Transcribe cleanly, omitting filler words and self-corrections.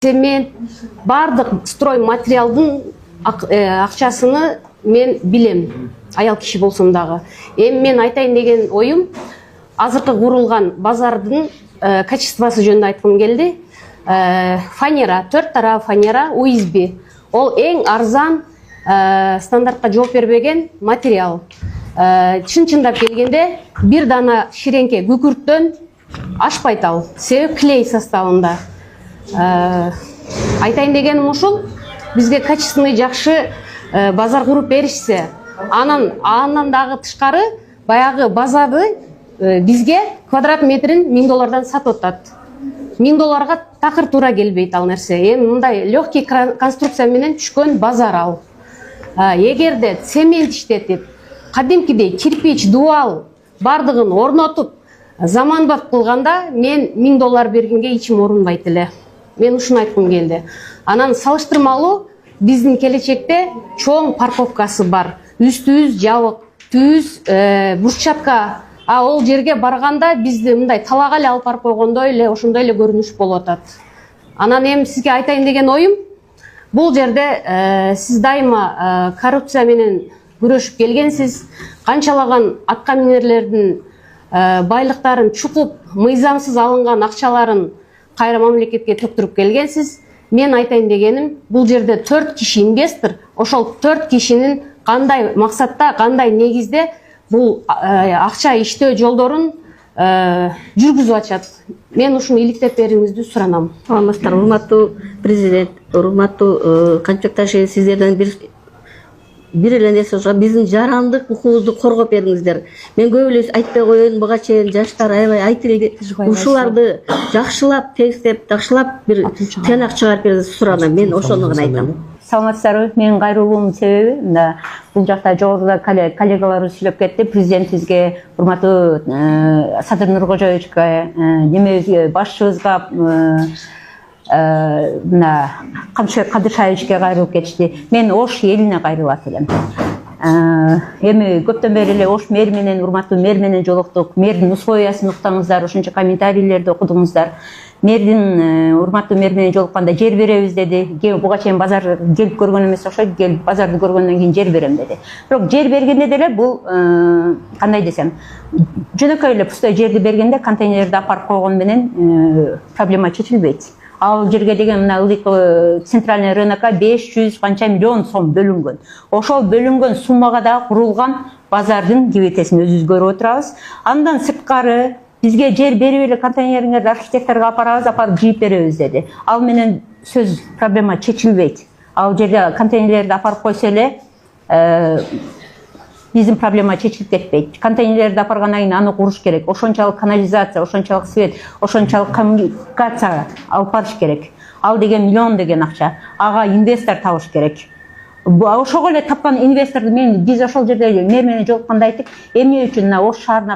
цемент, бардык строй материалдын акчасыны мен билем, аял киши болсом дагы. Эми мен айтайын деген оюм, азыркы курулган базардын качествосы жөнүндө айткым келди. Фанера, 4 тарап фанера, УСБ. Ол эң арзан, стандартка жооп бербеген материал. Чын-чындап келгенде, бир дана ширеңке күкүрттөн ашпайт ал, себеп клей составында. Айтайын дегеним ушул, бизге качественный жакшы базар куруп беришсе, анан дагы тышкары баягы базарды бизге квадрат метрин $1000 сатып атат. $1000 такыр туура келбейт ал нерсе. Эми мындай легкий конструкция менен түшкөн базар ал. Эгерде цемент иштетип, кадимкидей кирпич, дуал бардыгын орнотуп, заманбап кылганда мен $1000 бергенге ичим орунбайт эле. Мен ушуну айткым келди. Анан салыштырмалуу биздин келечекте чоң парковкасы бар. Үстүбүз жабык, түбүз брусчатка. Ол жерге барганда бизди мындай талага эле алып барып койгондой эле, ошондой эле көрүнүш болуп атат. Анан эми сизге айтайын деген оюм, бул жерде сиз дайыма коррупция менен күрөшүп келгенсиз, канчалаган атка минерлердин байлыктарын чукуп, мыйзамсыз алынган акчаларын кайра мамлекетке төктүрүп келгенсиз. Мен айтайын дегеним, бул жерде 4 киши инвестор, ошол 4 кишинин кандай максатта, кандай негизде бул акча иштөө жолдорун жүргүзүп атышат. Мен ушуну иликтеп бериңизди суранам. Саламатсыздар, урматтуу президент, урматтуу кантекташи, сиздерден бир эле нерсе ушул, биздин жарандык укугубузду коргоп бериңиздер. Мен көп эле айтпай коеюн, буга чейин жаштар аябай айтылды. Ушуларды жакшылап текстеп, жакшылап бир тыянак чыгарып бериңиз суранам. Мен ошону гана айтам. Саламатсыздарбы, менин кайрылуумдун себеби мында бул жакта жогоруда коллегаларыбыз сүйлөп кетти. Президентибизге, урматтуу Садыр Нуркожоевичке, немебизге, башчыбызга, мына Кадышаевичке кайрылып кетишти. Мен Ош элине кайрылат элем. Эми көптөн бери эле Ош мэри менен, урматтуу мэр менен жолуктук. Мэрдин условиясын уктаңыздар, ошончо комментарийлерди окудуңуздар. Мэрдин урматтуу мэр менен жолукканда жер беребиз деди. Буга чейин базар келип көргөн эмес окшойт. Келип базарды көргөндөн кийин жер берем деди. Бирок жер бергенде деле бул кандай десем, жөнөкөй эле пустой жерди бергенде контейнерди апарып койгон менен проблема чечилбейт. Ал жерге деген мына ылдый центральный рынокко 500 канча миллион сом бөлүнгөн. Ошол бөлүнгөн суммага да курулган базардын кебетесин өзүбүз көрүп отурабыз. Андан сырткары бизге жер берип эле контейнериңерди архитекторго апарабыз, апарып жийип беребиз деди. Ал менен сөз проблема чечилбейт. Ал жерге контейнерлерди апарып койсо эле биздин проблема чечилип кетпейт. Контейнерлерди апаргандан кийин аны куруш керек. Ошончалык канализация, ошончалык свет, ошончалык коммуникация алып барыш керек. Ал деген миллион деген акча. Ага инвестор табыш керек. Ошого эле тапкан инвесторду биз ошол жерде мэр менен жолукканда айттык, эмне үчүн Ош шаарына